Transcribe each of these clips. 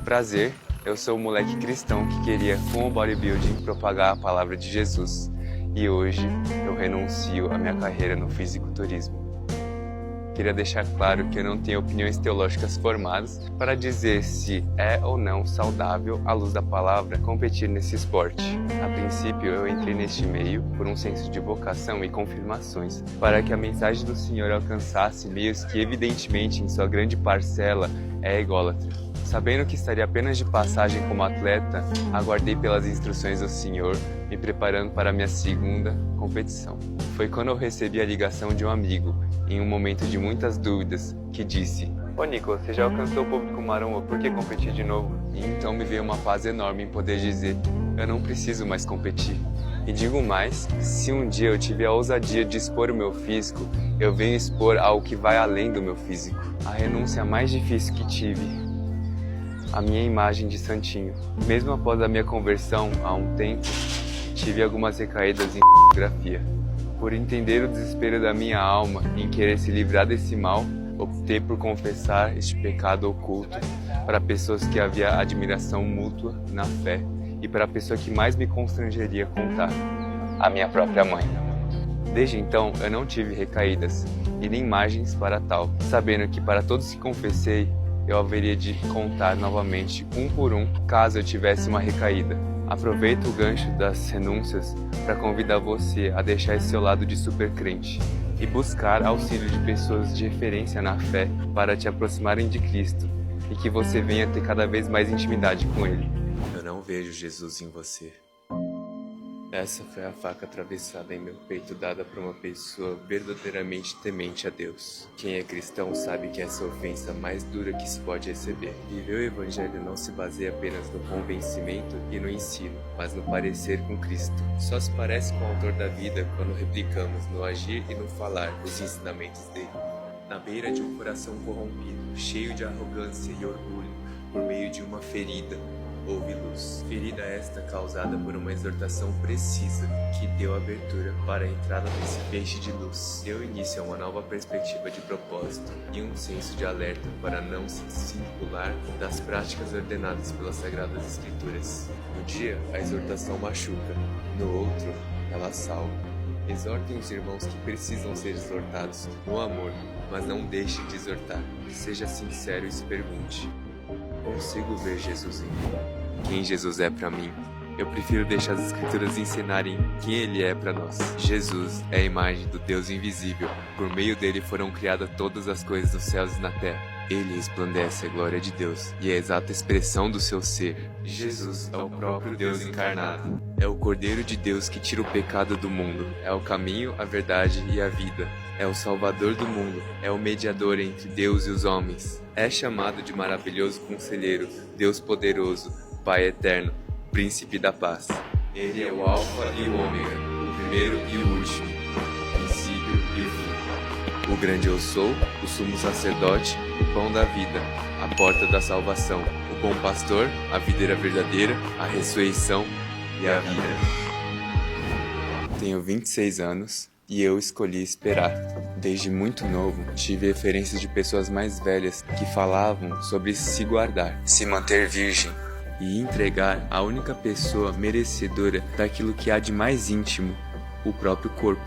Prazer, eu sou o moleque cristão que queria, com o bodybuilding, propagar a palavra de Jesus. E hoje eu renuncio à minha carreira no fisiculturismo. Queria deixar claro que eu não tenho opiniões teológicas formadas para dizer se é ou não saudável, à luz da palavra, competir nesse esporte. A princípio, eu entrei neste meio por um senso de vocação e confirmações, para que a mensagem do Senhor alcançasse meios que, evidentemente, em sua grande parcela, é ególatra. Sabendo que estaria apenas de passagem como atleta, aguardei pelas instruções do Senhor, me preparando para a minha segunda competição. Foi quando eu recebi a ligação de um amigo, em um momento de muitas dúvidas, que disse: "Ô Nicolas, você já alcançou o público maromba, por que competir de novo?" E então me veio uma paz enorme em poder dizer: eu não preciso mais competir. E digo mais, se um dia eu tiver a ousadia de expor o meu físico, eu venho expor algo que vai além do meu físico. A renúncia mais difícil que tive, a minha imagem de santinho. Mesmo após a minha conversão há um tempo, tive algumas recaídas em fotografia. Por entender o desespero da minha alma em querer se livrar desse mal, optei por confessar este pecado oculto para pessoas que havia admiração mútua na fé e para a pessoa que mais me constrangeria contar, a minha própria mãe. Desde então, eu não tive recaídas e nem margens para tal, sabendo que para todos que confessei, eu haveria de contar novamente, um por um, caso eu tivesse uma recaída. Aproveito o gancho das renúncias para convidar você a deixar esse seu lado de supercrente e buscar auxílio de pessoas de referência na fé para te aproximarem de Cristo e que você venha ter cada vez mais intimidade com Ele. Eu não vejo Jesus em você. Essa foi a faca atravessada em meu peito dada por uma pessoa verdadeiramente temente a Deus. Quem é cristão sabe que essa ofensa mais dura que se pode receber. Viver o Evangelho não se baseia apenas no convencimento e no ensino, mas no parecer com Cristo. Só se parece com o autor da vida quando replicamos no agir e no falar os ensinamentos dele. Na beira de um coração corrompido, cheio de arrogância e orgulho, por meio de uma ferida, houve luz. Ferida esta causada por uma exortação precisa que deu abertura para a entrada desse peixe de luz. Deu início a uma nova perspectiva de propósito e um senso de alerta para não se desvincular das práticas ordenadas pelas Sagradas Escrituras. No dia, a exortação machuca, no outro, ela salva. Exortem os irmãos que precisam ser exortados no amor, mas não deixe de exortar. Seja sincero e se pergunte: consigo ver Jesus em mim? Quem Jesus é para mim? Eu prefiro deixar as Escrituras ensinarem quem Ele é para nós. Jesus é a imagem do Deus invisível. Por meio dele foram criadas todas as coisas dos céus e na terra. Ele resplandece a glória de Deus e é a exata expressão do seu ser. Jesus é o próprio Deus encarnado. É o Cordeiro de Deus que tira o pecado do mundo. É o caminho, a verdade e a vida. É o Salvador do mundo. É o mediador entre Deus e os homens. É chamado de maravilhoso conselheiro, Deus poderoso, Pai eterno, Príncipe da paz. Ele é o Alfa e o Ômega, o primeiro e o último, o princípio e o fim. O grande eu sou, o sumo sacerdote, o pão da vida, a porta da salvação, o bom pastor, a videira verdadeira, a ressurreição e a vida. Tenho 26 anos e eu escolhi esperar. Desde muito novo, tive referências de pessoas mais velhas que falavam sobre se guardar, se manter virgem e entregar a única pessoa merecedora daquilo que há de mais íntimo, o próprio corpo.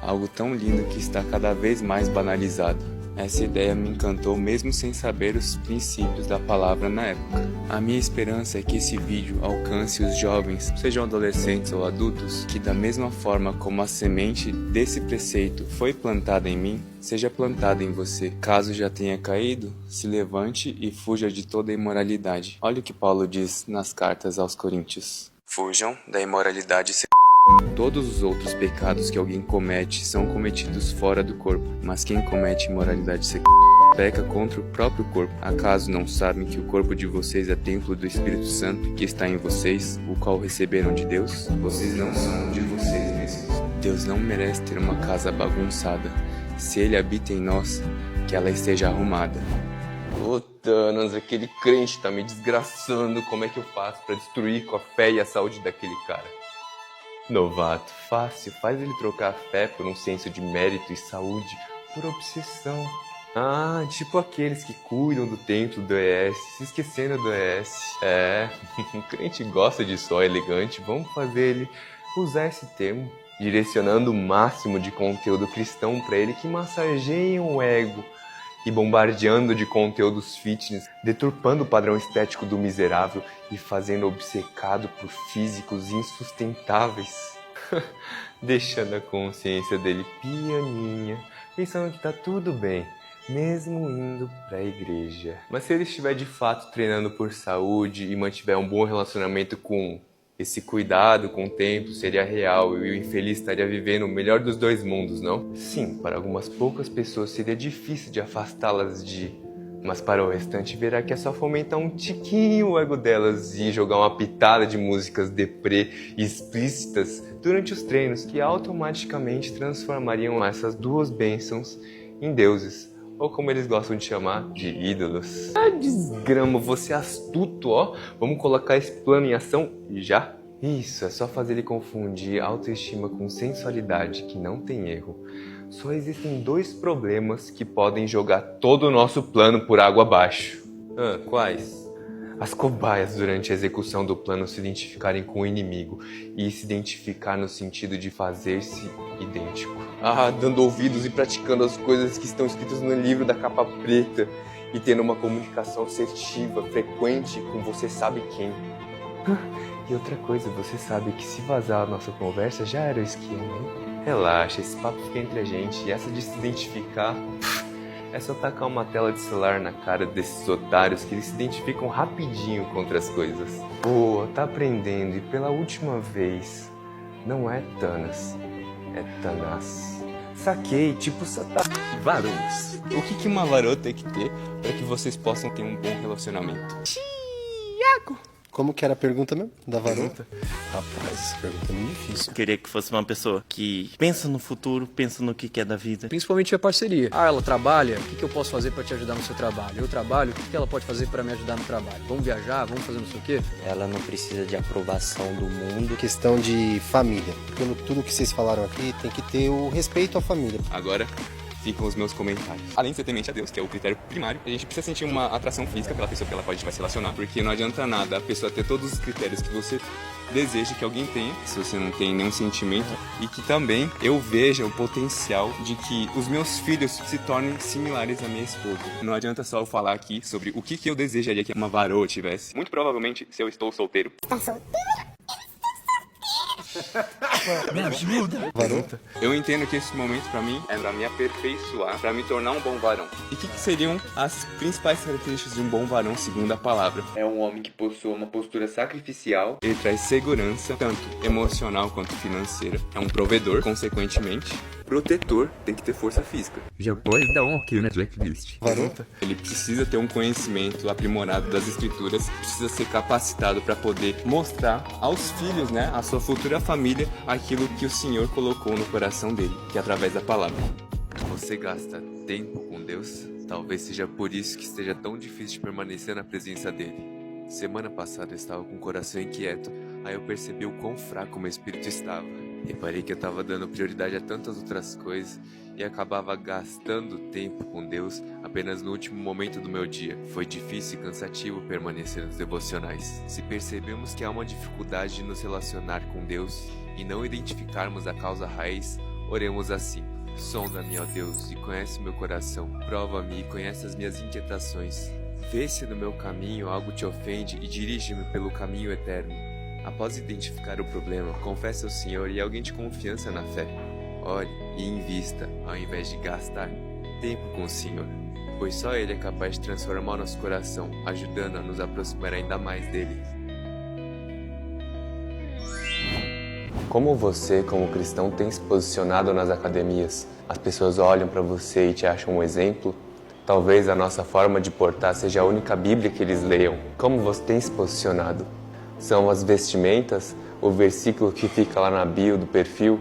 Algo tão lindo que está cada vez mais banalizado. Essa ideia me encantou mesmo sem saber os princípios da palavra na época. A minha esperança é que esse vídeo alcance os jovens, sejam adolescentes ou adultos, que da mesma forma como a semente desse preceito foi plantada em mim, seja plantada em você. Caso já tenha caído, se levante e fuja de toda imoralidade. Olha o que Paulo diz nas cartas aos Coríntios: fujam da imoralidade sexual. Todos os outros pecados que alguém comete são cometidos fora do corpo, mas quem comete imoralidade sexual peca contra o próprio corpo. Acaso não sabem que o corpo de vocês é templo do Espírito Santo que está em vocês, o qual receberam de Deus? Vocês não são de vocês mesmos. Deus não merece ter uma casa bagunçada. Se Ele habita em nós, que ela esteja arrumada. Ô Thanos, aquele crente tá me desgraçando. Como é que eu faço pra destruir com a fé e a saúde daquele cara? Novato, fácil, faz ele trocar a fé por um senso de mérito e saúde, por obsessão. Ah, tipo aqueles que cuidam do templo do ES, se esquecendo do ES. O crente gosta de só elegante, vamos fazer ele usar esse termo, direcionando o máximo de conteúdo cristão para ele que massageia o ego e bombardeando de conteúdos fitness, deturpando o padrão estético do miserável e fazendo obcecado por físicos insustentáveis. Deixando a consciência dele pianinha, pensando que tá tudo bem, mesmo indo pra igreja. Mas se ele estiver de fato treinando por saúde e mantiver um bom relacionamento com esse cuidado com o tempo, seria real e o infeliz estaria vivendo o melhor dos dois mundos, não? Sim, para algumas poucas pessoas seria difícil de afastá-las de... Mas para o restante verá que é só fomentar um tiquinho o ego delas e jogar uma pitada de músicas deprê e explícitas durante os treinos que automaticamente transformariam essas duas bênçãos em deuses. Ou como eles gostam de chamar, de ídolos. Ah, desgrama, você é astuto, ó. Vamos colocar esse plano em ação já? Isso, é só fazer ele confundir autoestima com sensualidade, que não tem erro. Só existem dois problemas que podem jogar todo o nosso plano por água abaixo. Quais? As cobaias durante a execução do plano se identificarem com o inimigo e se identificar no sentido de fazer-se idêntico. Dando ouvidos e praticando as coisas que estão escritas no livro da capa preta e tendo uma comunicação assertiva, frequente com você sabe quem. E outra coisa, você sabe que se vazar a nossa conversa já era o esquema, hein? Relaxa, esse papo fica entre a gente e essa de se identificar é só tacar uma tela de celular na cara desses otários que eles se identificam rapidinho contra as coisas. Boa, tá aprendendo e pela última vez, não é Thanas, é Tanás. Saquei, tipo varões. O que uma varota tem que ter para que vocês possam ter um bom relacionamento? Tiago! Como que era a pergunta mesmo? Da varota? Rapaz, essa pergunta é muito difícil. Queria que fosse uma pessoa que pensa no futuro, pensa no que é da vida. Principalmente a parceria. Ela trabalha, o que eu posso fazer para te ajudar no seu trabalho? Eu trabalho, o que ela pode fazer para me ajudar no trabalho? Vamos viajar, vamos fazer não sei o quê? Ela não precisa de aprovação do mundo. Questão de família. Pelo tudo que vocês falaram aqui, tem que ter o respeito à família. Agora ficam os meus comentários. Além de ser temente a Deus, que é o critério primário, a gente precisa sentir uma atração física pela pessoa que ela pode vai se relacionar, porque não adianta nada a pessoa ter todos os critérios que você deseja que alguém tenha, se você não tem nenhum sentimento, e que também eu veja o potencial de que os meus filhos se tornem similares à minha esposa. Não adianta só eu falar aqui sobre o que eu desejaria que uma varô tivesse. Muito provavelmente, se eu estou solteiro... Me ajuda! Varota. Eu entendo que esse momento pra mim é pra me aperfeiçoar, pra me tornar um bom varão. E o que seriam as principais características de um bom varão segundo a palavra? É um homem que possua uma postura sacrificial, ele traz segurança, tanto emocional quanto financeira. É um provedor, consequentemente. Protetor, tem que ter força física. Já pode dar um ok na checklist. Varota. Ele precisa ter um conhecimento aprimorado das escrituras, precisa ser capacitado para poder mostrar aos filhos, né, à sua futura família, aquilo que o Senhor colocou no coração dele, que é através da palavra. Você gasta tempo com Deus? Talvez seja por isso que esteja tão difícil de permanecer na presença dele. Semana passada eu estava com o coração inquieto, aí eu percebi o quão fraco o meu espírito estava. Reparei que eu estava dando prioridade a tantas outras coisas e acabava gastando tempo com Deus apenas no último momento do meu dia. Foi difícil e cansativo permanecer nos devocionais. Se percebemos que há uma dificuldade de nos relacionar com Deus e não identificarmos a causa raiz, oremos assim. Sonda-me, ó Deus, e conhece meu coração. Prova-me e conhece as minhas inquietações. Vê se no meu caminho algo te ofende e dirige-me pelo caminho eterno. Após identificar o problema, confesse ao Senhor e alguém de confiança na fé. Ore e invista, ao invés de gastar tempo com o Senhor, pois só Ele é capaz de transformar o nosso coração, ajudando a nos aproximar ainda mais dele. Como você, como cristão, tem se posicionado nas academias? As pessoas olham para você e te acham um exemplo? Talvez a nossa forma de portar seja a única Bíblia que eles leiam. Como você tem se posicionado? São as vestimentas, o versículo que fica lá na bio do perfil,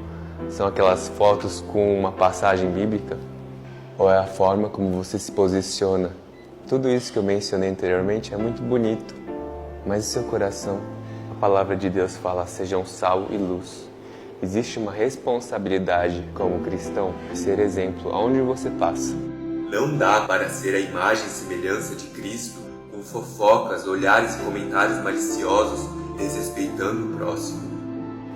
são aquelas fotos com uma passagem bíblica? Ou é a forma como você se posiciona? Tudo isso que eu mencionei anteriormente é muito bonito, mas o seu coração? A palavra de Deus fala, sejam sal e luz. Existe uma responsabilidade como cristão de ser exemplo aonde você passa. Não dá para ser a imagem e semelhança de Cristo com fofocas, olhares e comentários maliciosos, desrespeitando o próximo.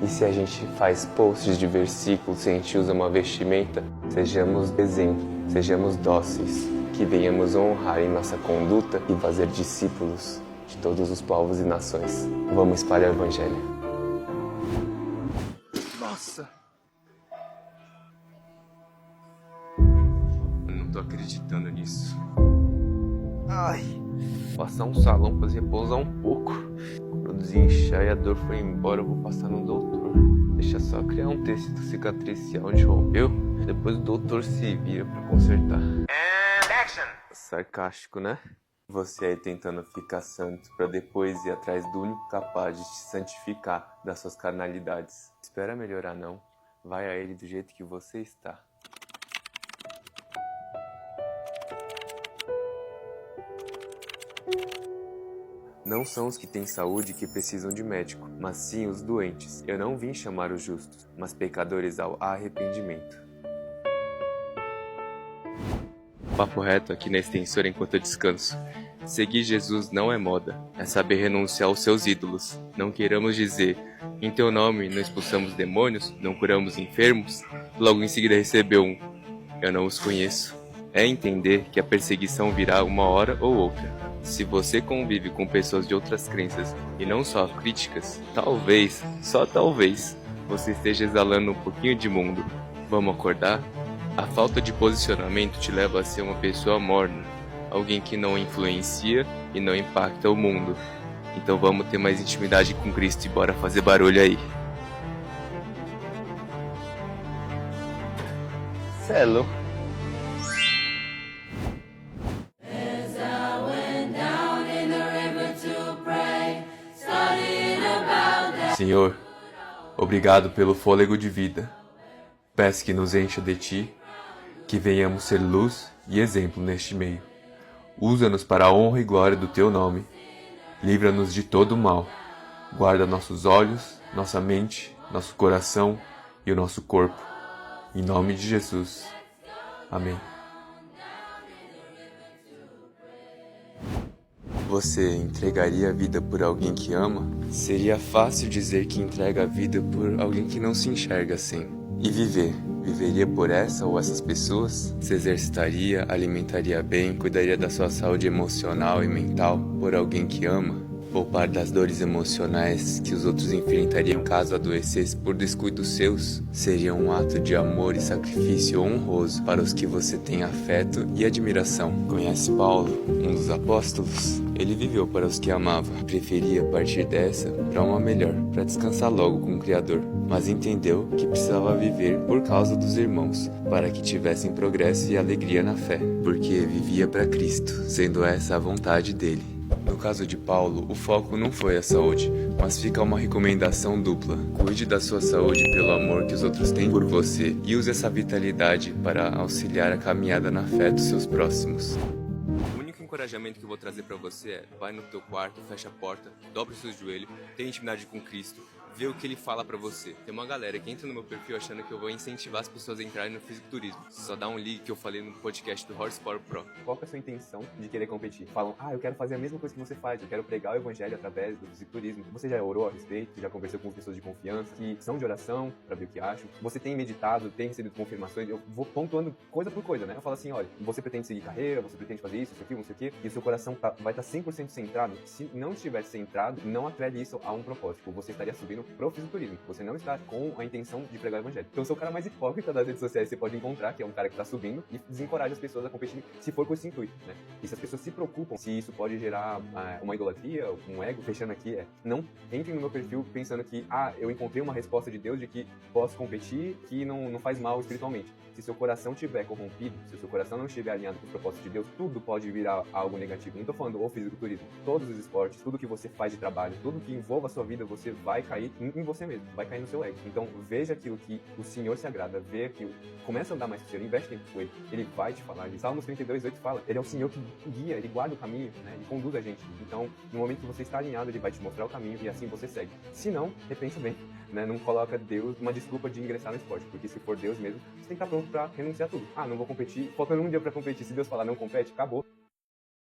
E se a gente faz posts de versículos, se a gente usa uma vestimenta, sejamos exemplo, sejamos dóceis, que venhamos honrar em nossa conduta e fazer discípulos de todos os povos e nações. Vamos espalhar o Evangelho. Nossa! Eu não tô acreditando nisso. Ai! Passar um salão pra repousar um pouco. Quando eu desinchar e a dor for embora, eu vou passar no doutor. Deixa só criar um tecido cicatricial onde rompeu. Depois o doutor se vira pra consertar. Sarcástico, né? Você aí tentando ficar santo pra depois ir atrás do único capaz de te santificar das suas carnalidades. Espera melhorar não. Vai a ele do jeito que você está. Não são os que têm saúde que precisam de médico, mas sim os doentes. Eu não vim chamar os justos, mas pecadores ao arrependimento. Papo reto aqui na extensora enquanto eu descanso. Seguir Jesus não é moda, é saber renunciar aos seus ídolos. Não queiramos dizer, em teu nome não expulsamos demônios, não curamos enfermos, logo em seguida recebeu um, eu não os conheço. É entender que a perseguição virá uma hora ou outra. Se você convive com pessoas de outras crenças e não só críticas, talvez, só talvez, você esteja exalando um pouquinho de mundo. Vamos acordar? A falta de posicionamento te leva a ser uma pessoa morna, alguém que não influencia e não impacta o mundo. Então vamos ter mais intimidade com Cristo e bora fazer barulho aí. Cê é louco. Senhor, obrigado pelo fôlego de vida. Peço que nos encha de Ti, que venhamos ser luz e exemplo neste meio. Usa-nos para a honra e glória do Teu nome. Livra-nos de todo o mal. Guarda nossos olhos, nossa mente, nosso coração e o nosso corpo. Em nome de Jesus. Amém. Você entregaria a vida por alguém que ama? Seria fácil dizer que entrega a vida por alguém que não se enxerga assim. E viver? Viveria por essa ou essas pessoas? Se exercitaria, alimentaria bem, cuidaria da sua saúde emocional e mental por alguém que ama? Poupar das dores emocionais que os outros enfrentariam caso adoecesse por descuidos seus? Seria um ato de amor e sacrifício honroso para os que você tem afeto e admiração. Conhece Paulo, um dos apóstolos? Ele viveu para os que amava, preferia partir dessa para uma melhor, para descansar logo com o Criador. Mas entendeu que precisava viver por causa dos irmãos, para que tivessem progresso e alegria na fé, porque vivia para Cristo, sendo essa a vontade dele. No caso de Paulo, o foco não foi a saúde, mas fica uma recomendação dupla. Cuide da sua saúde pelo amor que os outros têm por você e use essa vitalidade para auxiliar a caminhada na fé dos seus próximos. O único encorajamento que eu vou trazer pra você é: vai no teu quarto, fecha a porta, dobra os seus joelhos, tenha intimidade com Cristo, vê o que ele fala pra você. Tem uma galera que entra no meu perfil achando que eu vou incentivar as pessoas a entrarem no fisiculturismo. Só dá um link que eu falei no podcast do Horsepower Pro. Qual que é a sua intenção de querer competir? Falam, eu quero fazer a mesma coisa que você faz, eu quero pregar o evangelho através do fisiculturismo. Você já orou a respeito? Já conversou com pessoas de confiança que são de oração pra ver o que acham? Você tem meditado, tem recebido confirmações? Eu vou pontuando coisa por coisa, né? Eu falo assim, olha, você pretende seguir carreira, você pretende fazer isso, aquilo, não sei o quê, e o seu coração vai estar 100% centrado. Se não estivesse centrado, não atrele isso a um propósito. Você estaria subindo pro fisiculturismo. Você não está com a intenção de pregar o evangelho. Então, eu sou o cara mais hipócrita das redes sociais que você pode encontrar, que é um cara que está subindo e desencoraja as pessoas a competir, se for com esse intuito, né? E se as pessoas se preocupam se isso pode gerar uma idolatria, um ego, fechando aqui, não entrem no meu perfil pensando que, eu encontrei uma resposta de Deus de que posso competir, que não faz mal espiritualmente. Se seu coração estiver corrompido, se o seu coração não estiver alinhado com os propósitos de Deus, tudo pode virar algo negativo. Não estou falando o fisiculturismo, todos os esportes, tudo que você faz de trabalho, tudo que envolva a sua vida, você vai cair em você mesmo, vai cair no seu ego. Então, veja aquilo que o Senhor se agrada, vê aquilo, começa a andar mais com o Senhor, investe tempo com Ele, Ele vai te falar. Em Salmos 32:8 fala, Ele é o Senhor que guia, Ele guarda o caminho, né? Ele conduz a gente. Então, no momento que você está alinhado, Ele vai te mostrar o caminho e assim você segue. Se não, repensa bem, né? Não coloca Deus uma desculpa de ingressar no esporte, porque se for Deus mesmo, você tem que estar pronto pra renunciar a tudo. Ah, não vou competir, faltando um dia pra competir, se Deus falar não compete, acabou.